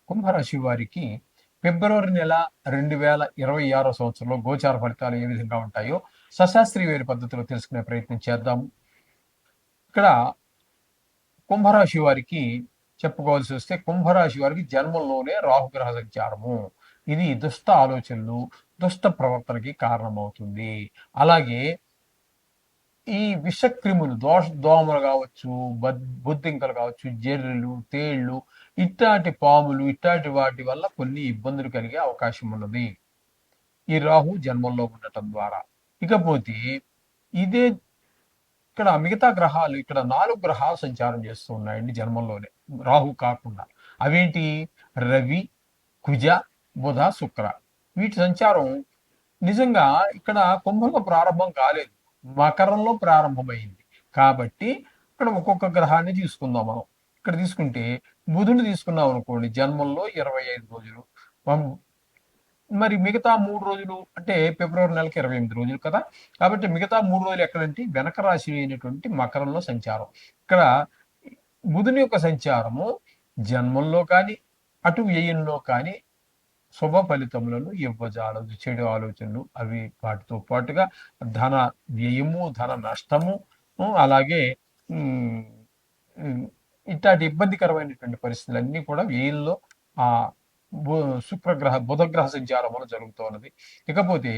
కుంభరాశి వారికి ఫిబ్రవరి నెల 2026 సంవత్సరంలో గోచార ఫలితాలు ఏ విధంగా ఉంటాయో సశాస్త్రీయ పద్ధతిలో తెలుసుకునే ప్రయత్నం చేద్దాము. ఇక్కడ కుంభరాశి వారికి చెప్పుకోవాల్సి వస్తే కుంభరాశి వారికి జన్మంలోనే రాహుగ్రహ సంచారము. ఇది దుష్ట ఆలోచనలు, దుష్ట ప్రవర్తనకి కారణమవుతుంది. అలాగే ఈ విషక్రిములు దోమలు కావచ్చు, బొద్దింకలు కావచ్చు, జెర్రెలు, తేళ్లు, ఇట్లాంటి పాములు, ఇట్లాంటి వాటి వల్ల కొన్ని ఇబ్బందులు కలిగే అవకాశం ఉన్నది ఈ రాహు జన్మంలో ఉండటం ద్వారా. ఇకపోతే ఇదే ఇక్కడ మిగతా గ్రహాలు, ఇక్కడ 4 గ్రహాలు సంచారం చేస్తూ ఉన్నాయండి జన్మంలోనే, రాహు కాకుండా. అవేంటి? రవి, కుజ, బుధ, శుక్ర. వీటి సంచారం నిజంగా ఇక్కడ కుంభంలో ప్రారంభం కాలేదు, మకరంలో ప్రారంభమైంది. కాబట్టి ఇక్కడ ఒక్కొక్క గ్రహాన్ని తీసుకుందాం మనం. ఇక్కడ తీసుకుంటే బుధుని తీసుకున్నాం అనుకోండి, జన్మంలో 25 రోజులు. మరి మిగతా 3 రోజులు అంటే ఫిబ్రవరి నెలకి 28 రోజులు కదా. కాబట్టి మిగతా 3 రోజులు ఎక్కడంటే వెనక రాశి అయినటువంటి మకరంలో సంచారం. ఇక్కడ బుధుని యొక్క సంచారము జన్మంలో కానీ, అటు వ్యయంలో కానీ శుభ ఫలితములను ఇవ్వజాలదు. చెడు ఆలోచనలు అవి వాటితో పాటుగా ధన వ్యయము, ధన నష్టము, అలాగే ఇట్లాంటి ఇబ్బందికరమైనటువంటి పరిస్థితులన్నీ కూడా వ్యయంలో ఆ బుధగ్రహ సంచారం వల్ల జరుగుతూ ఉన్నది. ఇకపోతే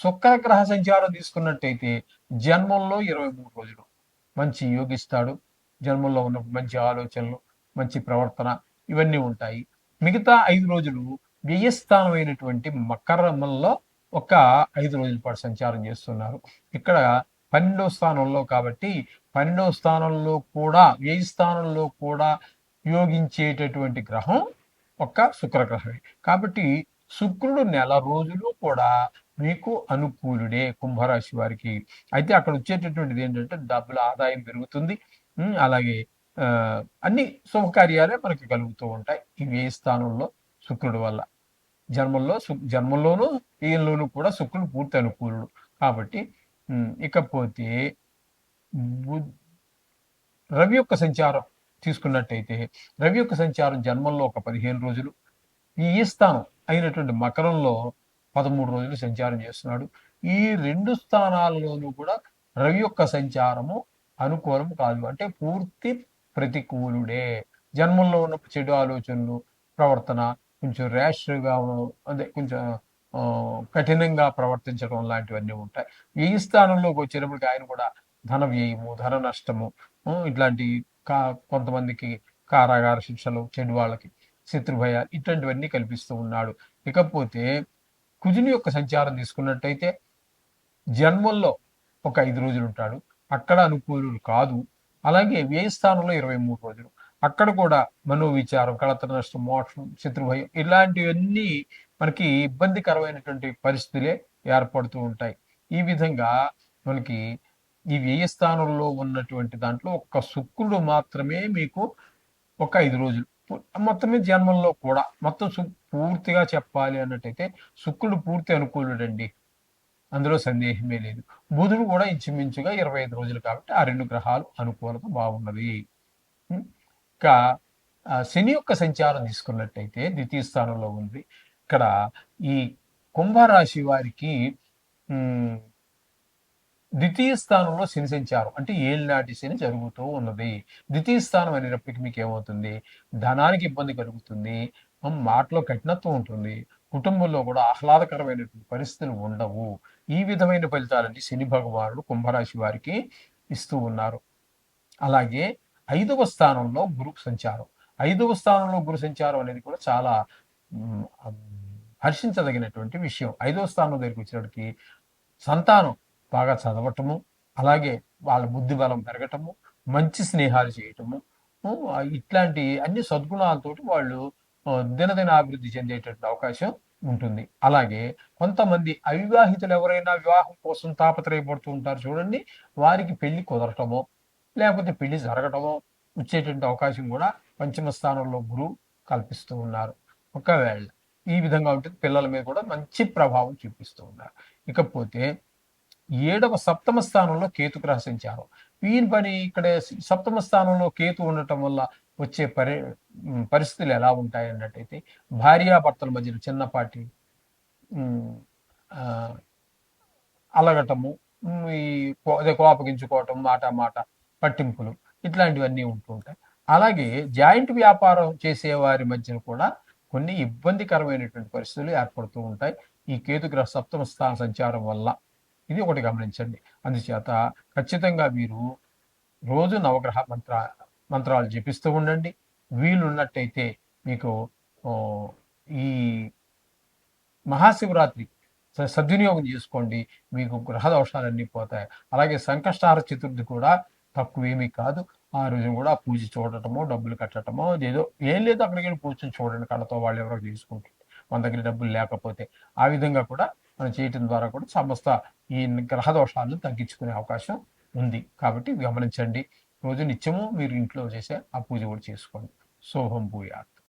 శుక్రగ్రహ సంచారం తీసుకున్నట్టయితే జన్మంలో 23 రోజులు మంచి యోగిస్తాడు. జన్మంలో ఉన్న మంచి ఆలోచనలు, మంచి ప్రవర్తన ఇవన్నీ ఉంటాయి. మిగతా 5 రోజులు వ్యయస్థానమైనటువంటి మకరంలో ఒక 5 రోజుల పాటు సంచారం చేస్తున్నారు. ఇక్కడ 12వ స్థానంలో కాబట్టి 12వ స్థానంలో కూడా, వ్యయ స్థానంలో కూడా యోగించేటటువంటి గ్రహం ఒక్క శుక్రగ్రహమే. కాబట్టి శుక్రుడు నెల రోజులు కూడా మీకు అనుకూలుడే కుంభరాశి వారికి. అయితే అక్కడ వచ్చేటటువంటిది ఏంటంటే డబ్బుల ఆదాయం పెరుగుతుంది. అలాగే అన్ని శుభకార్యాలే మనకి కలుగుతూ ఉంటాయి ఈ వ్యయ స్థానంలో శుక్రుడు వల్ల. జన్మంలోనూ ఈయనలోనూ కూడా శుక్రుడు పూర్తి అనుకూలుడు కాబట్టి. ఇకపోతే రవి యొక్క సంచారం తీసుకున్నట్టయితే రవి యొక్క సంచారం జన్మంలో ఒక 15 రోజులు, ఈ స్థానం అయినటువంటి మకరంలో 13 రోజులు సంచారం చేస్తున్నాడు. ఈ 2 స్థానాల్లోనూ కూడా రవి యొక్క సంచారము అనుకూలం కాదు, అంటే పూర్తి ప్రతికూలుడే. జన్మంలో ఉన్న చెడు ఆలోచనలు, ప్రవర్తన కొంచెం ర్యాష్గా, అదే కొంచెం కఠినంగా ప్రవర్తించడం లాంటివన్నీ ఉంటాయి. వ్యయ స్థానంలోకి వచ్చేటప్పటికి ఆయన కూడా ధన వ్యయము, ధన నష్టము, ఇట్లాంటి కొంతమందికి కారాగార శిక్షలు, చెడు వాళ్ళకి శత్రుభయ, ఇట్లాంటివన్నీ కల్పిస్తూ ఉన్నాడు. ఇకపోతే కుజుని యొక్క సంచారం తీసుకున్నట్టయితే జన్మంలో ఒక 5 రోజులు ఉంటాడు, అక్కడ అనుకూలుడు కాదు. అలాగే వ్యయ స్థానంలో 23 రోజులు, అక్కడ కూడా మనోవిచారం, కళతర నష్టం, మోక్షం, శత్రుభయం ఇలాంటివన్నీ మనకి ఇబ్బందికరమైనటువంటి పరిస్థితులే ఏర్పడుతూ ఉంటాయి. ఈ విధంగా మనకి ఈ వ్యయ స్థానంలో ఉన్నటువంటి దాంట్లో ఒక్క శుక్రుడు మాత్రమే మీకు ఒక 5 రోజులు, మొత్తమే జన్మంలో కూడా మొత్తం పూర్తిగా చెప్పాలి అన్నట్టయితే శుక్రుడు పూర్తి అనుకూలుడండి, అందులో సందేహమే లేదు. బుధుడు కూడా ఇంచుమించుగా 25 రోజులు కాబట్టి ఆ 2 గ్రహాలు అనుకూలత బాగున్నది. ఇంకా శని యొక్క సంచారం తీసుకున్నట్టయితే ద్వితీయ స్థానంలో ఉంది. ఇక్కడ ఈ కుంభరాశి వారికి ద్వితీయ స్థానంలో శని సంచారం అంటే ఏళ్ళనాటి శని జరుగుతూ ఉన్నది. ద్వితీయ స్థానం అనేటప్పటికి మీకు ఏమవుతుంది? ధనానికి ఇబ్బంది కలుగుతుంది, మాటలో కఠినత్వం ఉంటుంది, కుటుంబంలో కూడా ఆహ్లాదకరమైనటువంటి పరిస్థితులు ఉండవు. ఈ విధమైన ఫలితాలని శని భగవానుడు కుంభరాశి వారికి ఇస్తూ ఉన్నారు. అలాగే 5వ స్థానంలో గురు సంచారం. 5వ స్థానంలో గురు సంచారం అనేది కూడా చాలా హర్షించదగినటువంటి విషయం. 5వ స్థానం దగ్గరికి వచ్చేటికి సంతానం బాగా చదవటము, అలాగే వాళ్ళ బుద్ధి బలం పెరగటము, మంచి స్నేహాలు చేయటము, ఇట్లాంటి అన్ని సద్గుణాలతోటి వాళ్ళు దినదిన అభివృద్ధి చెందేటటువంటి అవకాశం ఉంటుంది. అలాగే కొంతమంది అవివాహితులు ఎవరైనా వివాహం కోసం తాపత్రయపడుతూ ఉంటారు చూడండి, వారికి పెళ్లి కుదరటమో లేకపోతే పెళ్లి జరగటమో వచ్చేటువంటి అవకాశం కూడా పంచమ స్థానంలో గురువు కల్పిస్తూ ఉన్నారు. ఒకవేళ ఈ విధంగా ఉంటుంది, పిల్లల మీద కూడా మంచి ప్రభావం చూపిస్తూ ఉన్నారు. ఇకపోతే 7వ సప్తమ స్థానంలో కేతుగ్రహ సంచారం. ఈయన పని ఇక్కడ సప్తమ స్థానంలో కేతు ఉండటం వల్ల వచ్చే పరిస్థితులు ఎలా ఉంటాయి అన్నట్టయితే భార్యాభర్తల మధ్యన చిన్నపాటి ఉమ్, ఆ, అలగటము, ఈ అదే కోపగించుకోవటం, మాట మాట పట్టింపులు, ఇట్లాంటివన్నీ ఉంటూ ఉంటాయి. అలాగే జాయింట్ వ్యాపారం చేసేవారి మధ్యన కూడా కొన్ని ఇబ్బందికరమైనటువంటి పరిస్థితులు ఏర్పడుతూ ఉంటాయి ఈ కేతుగ్రహ సప్తమ స్థాన సంచారం వల్ల. ఇది ఒకటి గమనించండి. అందుచేత ఖచ్చితంగా మీరు రోజు నవగ్రహ మంత్రాలు జపిస్తూ ఉండండి. వీలున్నట్టయితే మీకు ఓ, ఈ మహాశివరాత్రి సద్వినియోగం చేసుకోండి. మీకు గ్రహ దోషాలన్నీ పోతాయి. అలాగే సంకష్టహార చతుర్థి కూడా తక్కువేమీ కాదు. ఆ రోజు కూడా పూజ చూడటమో, డబ్బులు కట్టటమో, ఏదో ఏం లేదు, అక్కడికి వెళ్ళి కూర్చొని చూడండి కళ్ళతో, వాళ్ళు ఎవరో తీసుకుంటుంది మన దగ్గర డబ్బులు లేకపోతే. ఆ విధంగా కూడా మనం చేయటం ద్వారా కూడా సమస్త ఈ గ్రహ దోషాలను తగ్గించుకునే అవకాశం ఉంది. కాబట్టి గమనించండి. రోజు నిత్యము మీరు ఇంట్లో చేసే ఆ పూజ కూడా చేసుకోండి. శోభం భూయాత్.